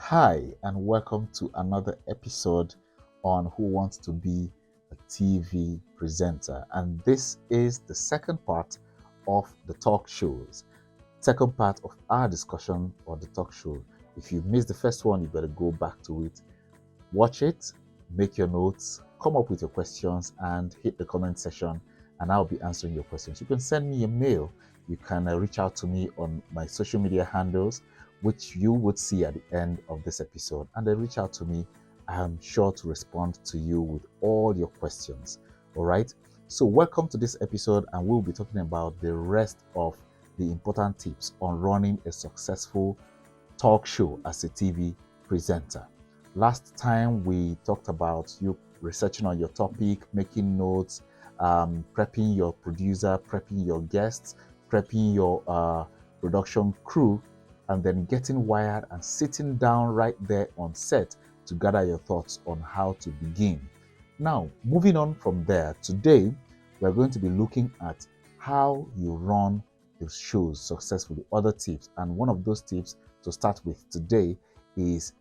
Hi, and welcome to another episode on Who Wants to Be a TV Presenter. And this is the second part of the talk shows, second part of our discussion on the talk show. If you missed the first one, you better go back to it, watch it, make your notes, come up with your questions, and hit the comment section, and I'll be answering your questions. You can send me a mail. You can reach out to me on my social media handles, which you would see at the end of this episode, and then reach out to me. I am sure to respond to you with all your questions. All right. So, welcome to this episode, and we'll be talking about the rest of the important tips on running a successful talk show as a TV presenter. Last time we talked about you researching on your topic, making notes, prepping your producer, prepping your guests, prepping your production crew, and then getting wired and sitting down right there on set to gather your thoughts on how to begin. Now, moving on from there, today we're going to be looking at how you run the shows successfully, other tips. And one of those tips to start with today is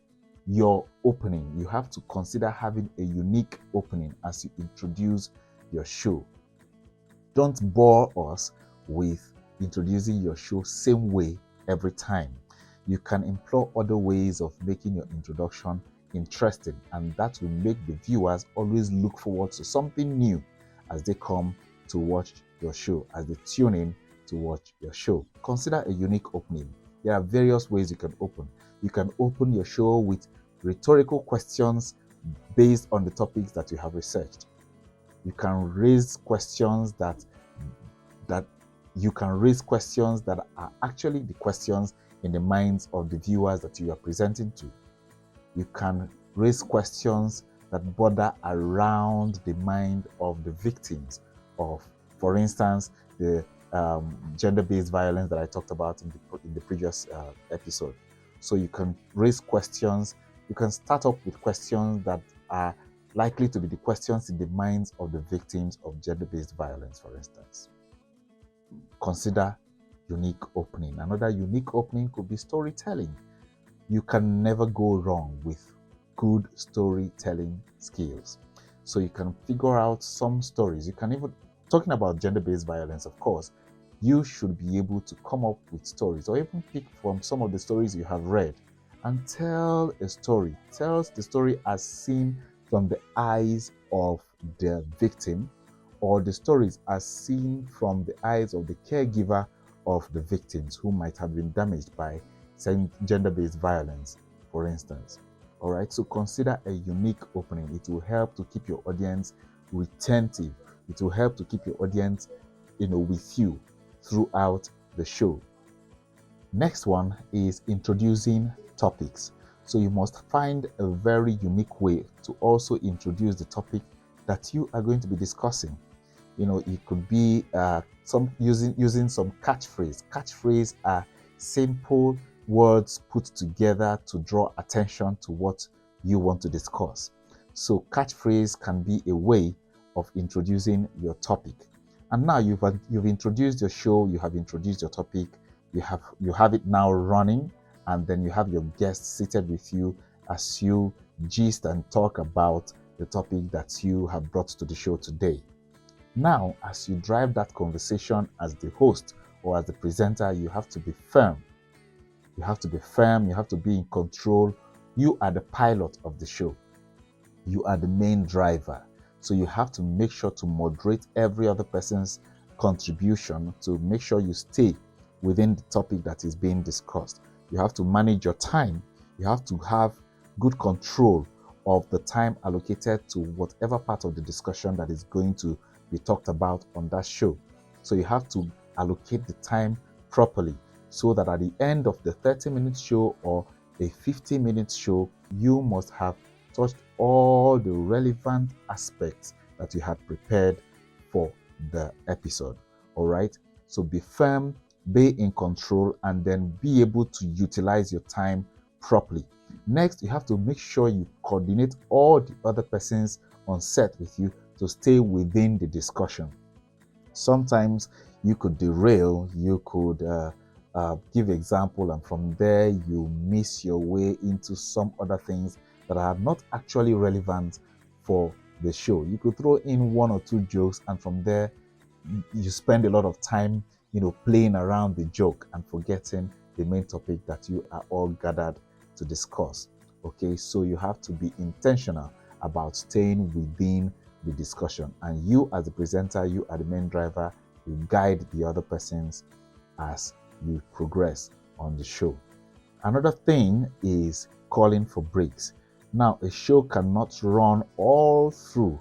your opening. You have to consider having a unique opening as you introduce your show. Don't bore us with introducing your show same way every time. You can employ other ways of making your introduction interesting, and that will make the viewers always look forward to something new as they come to watch your show, as they tune in to watch your show. Consider a unique opening. There are various ways you can open. You can open your show with rhetorical questions based on the topics that you have researched. You can raise questions that are actually the questions in the minds of the viewers that you are presenting to. You can raise questions that border around the mind of the victims of, for instance, the gender-based violence that I talked about in the previous episode. So you can raise questions. You can start up with questions that are likely to be the questions in the minds of the victims of gender-based violence, for instance. Consider unique opening. Another unique opening could be storytelling. You can never go wrong with good storytelling skills. So you can figure out some stories. You can even, talking about gender-based violence, of course, you should be able to come up with stories or even pick from some of the stories you have read and tell a story. Tell the story as seen from the eyes of the victim, or the stories as seen from the eyes of the caregiver of the victims who might have been damaged by gender-based violence, for instance. All right, so consider a unique opening. It will help to keep your audience retentive. It will help to keep your audience, with you throughout the show. Next one is introducing topics. So you must find a very unique way to also introduce the topic that you are going to be discussing. It could be some using some catchphrase. Catchphrase are simple words put together to draw attention to what you want to discuss. So catchphrase can be a way of introducing your topic. And now you've introduced your show, you have introduced your topic, you have it now running, and then you have your guests seated with you as you gist and talk about the topic that you have brought to the show today. Now, as you drive that conversation as the host or as the presenter, you have to be firm. You have to be firm, you have to be in control. You are the pilot of the show. You are the main driver. So you have to make sure to moderate every other person's contribution to make sure you stay within the topic that is being discussed. You have to manage your time. You have to have good control of the time allocated to whatever part of the discussion that is going to be talked about on that show. So you have to allocate the time properly so that at the end of the 30-minute show or a 50-minute show, you must have touched all the relevant aspects that you had prepared for the episode. All right. So be firm, be in control, and then be able to utilize your time properly. Next, you have to make sure you coordinate all the other persons on set with you to stay within the discussion. Sometimes you could derail, you could give example, and from there you miss your way into some other things that are not actually relevant for the show. You could throw in one or two jokes, and from there you spend a lot of time, playing around the joke and forgetting the main topic that you are all gathered to discuss. Okay, so you have to be intentional about staying within the discussion, and you as the presenter, you are the main driver. You guide the other persons as you progress on the show. Another thing is calling for breaks. Now, a show cannot run all through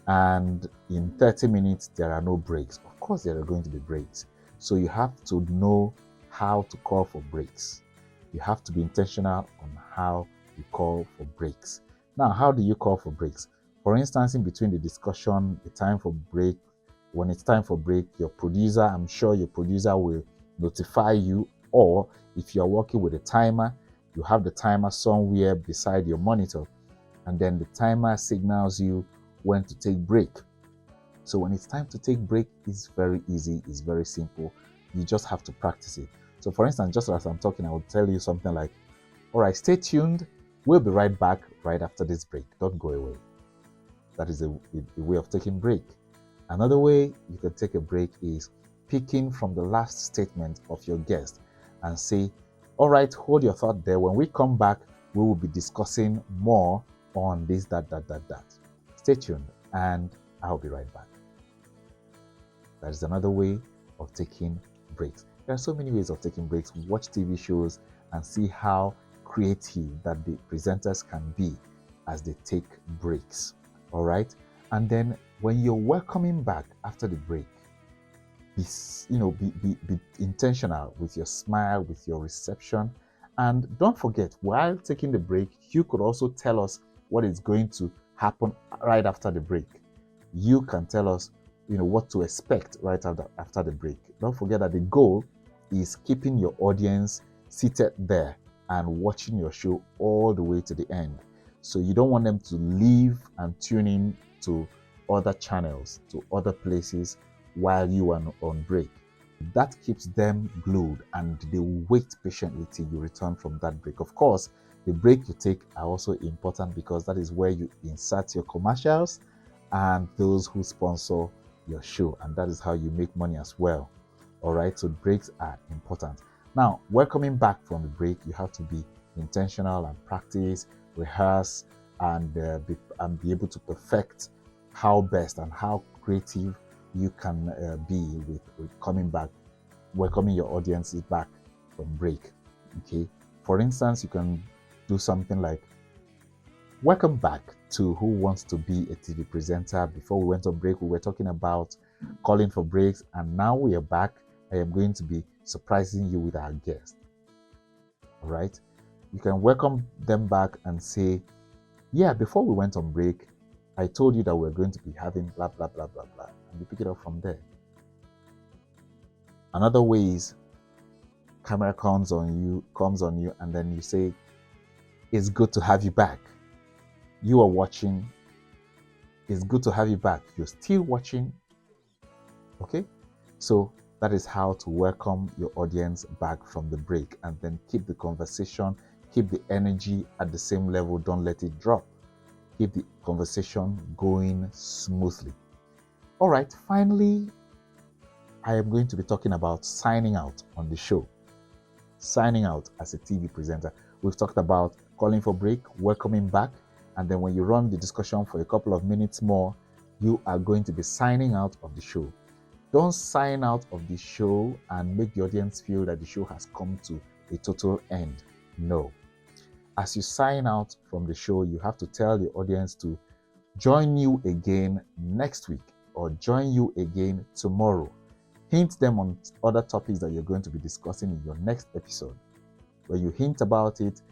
and in 30 minutes there are no breaks. Of course, there are going to be breaks. So you have to know how to call for breaks. You have to be intentional on how you call for breaks. Now, how do you call for breaks? For instance, in between the discussion, the time for break, when it's time for break, I'm sure your producer will notify you, or if you're working with a timer, you have the timer somewhere beside your monitor, and then the timer signals you when to take break. So when it's time to take break, it's very easy, it's very simple. You just have to practice it. So for instance, just as I'm talking, I will tell you something like, all right, stay tuned. We'll be right back right after this break. Don't go away. That is a way of taking break. Another way you can take a break is picking from the last statement of your guest and say, all right, hold your thought there. When we come back, we will be discussing more on this, that. Stay tuned, and I'll be right back. That is another way of taking breaks. There are so many ways of taking breaks. Watch TV shows and see how creative that the presenters can be as they take breaks. All right? And then when you're welcoming back after the break, be intentional with your smile, with your reception. And don't forget, while taking the break, you could also tell us what is going to happen right after the break. You can tell us, what to expect right after the break. Don't forget that the goal is keeping your audience seated there and watching your show all the way to the end. So you don't want them to leave and tune in to other channels, to other places while you are on break. That keeps them glued, and they wait patiently till you return from that break. Of course, the break you take are also important because that is where you insert your commercials and those who sponsor your show, and that is how you make money as well. All right, so breaks are important. Now, welcoming back from the break, you have to be intentional and practice, rehearse, and be able to perfect how best and how creative you can be with coming back, welcoming your audiences back from break. Okay, for instance, you can do something like, welcome back to Who Wants to Be a TV Presenter. Before we went on break, we were talking about calling for breaks, and now we are back. I am going to be surprising you with our guest. All right, you can welcome them back and say, yeah, before we went on break, I told you that we're going to be having blah, blah, blah, blah, blah. And you pick it up from there. Another way is camera comes on you, and then you say, it's good to have you back. You are watching. It's good to have you back. You're still watching. Okay? So that is how to welcome your audience back from the break, and then keep the conversation, keep the energy at the same level. Don't let it drop. Keep the conversation going smoothly. All right, finally, I am going to be talking about signing out on the show. Signing out as a TV presenter. We've talked about calling for break, welcoming back, and then when you run the discussion for a couple of minutes more, you are going to be signing out of the show. Don't sign out of the show and make the audience feel that the show has come to a total end. No. As you sign out from the show, you have to tell the audience to join you again next week or join you again tomorrow. Hint them on other topics that you're going to be discussing in your next episode. When you hint about it,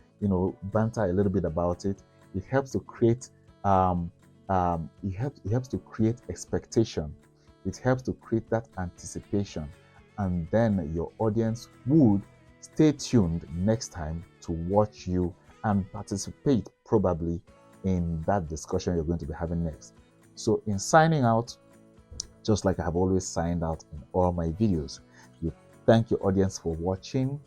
banter a little bit about it, it helps to create it helps to create expectation. It helps to create that anticipation, and then your audience would stay tuned next time to watch you and participate probably in that discussion you're going to be having next. So in signing out, just like I have always signed out in all my videos, you Thank your audience for watching.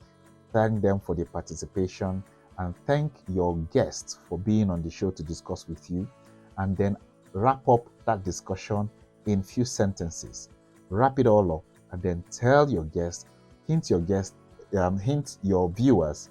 Thank them for their participation, and thank your guests for being on the show to discuss with you. And then wrap up that discussion in few sentences. Wrap it all up, and then tell your guests, hint your viewers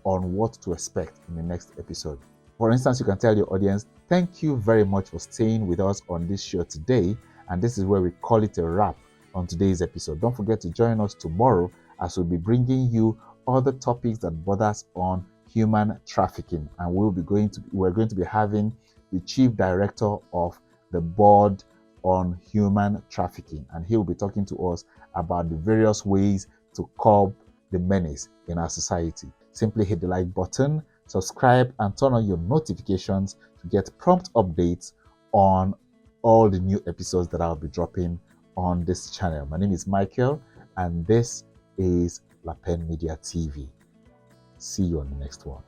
on what to expect in the next episode. For instance, you can tell your audience, thank you very much for staying with us on this show today. And this is where we call it a wrap on today's episode. Don't forget to join us tomorrow as we'll be bringing you other topics that borders on human trafficking. And we're going to be having the chief director of the board on human trafficking. And he will be talking to us about the various ways to curb the menace in our society. Simply hit the like button, subscribe, and turn on your notifications to get prompt updates on all the new episodes that I'll be dropping on this channel. My name is Michael, and this is La Pen Media TV. See you on the next one.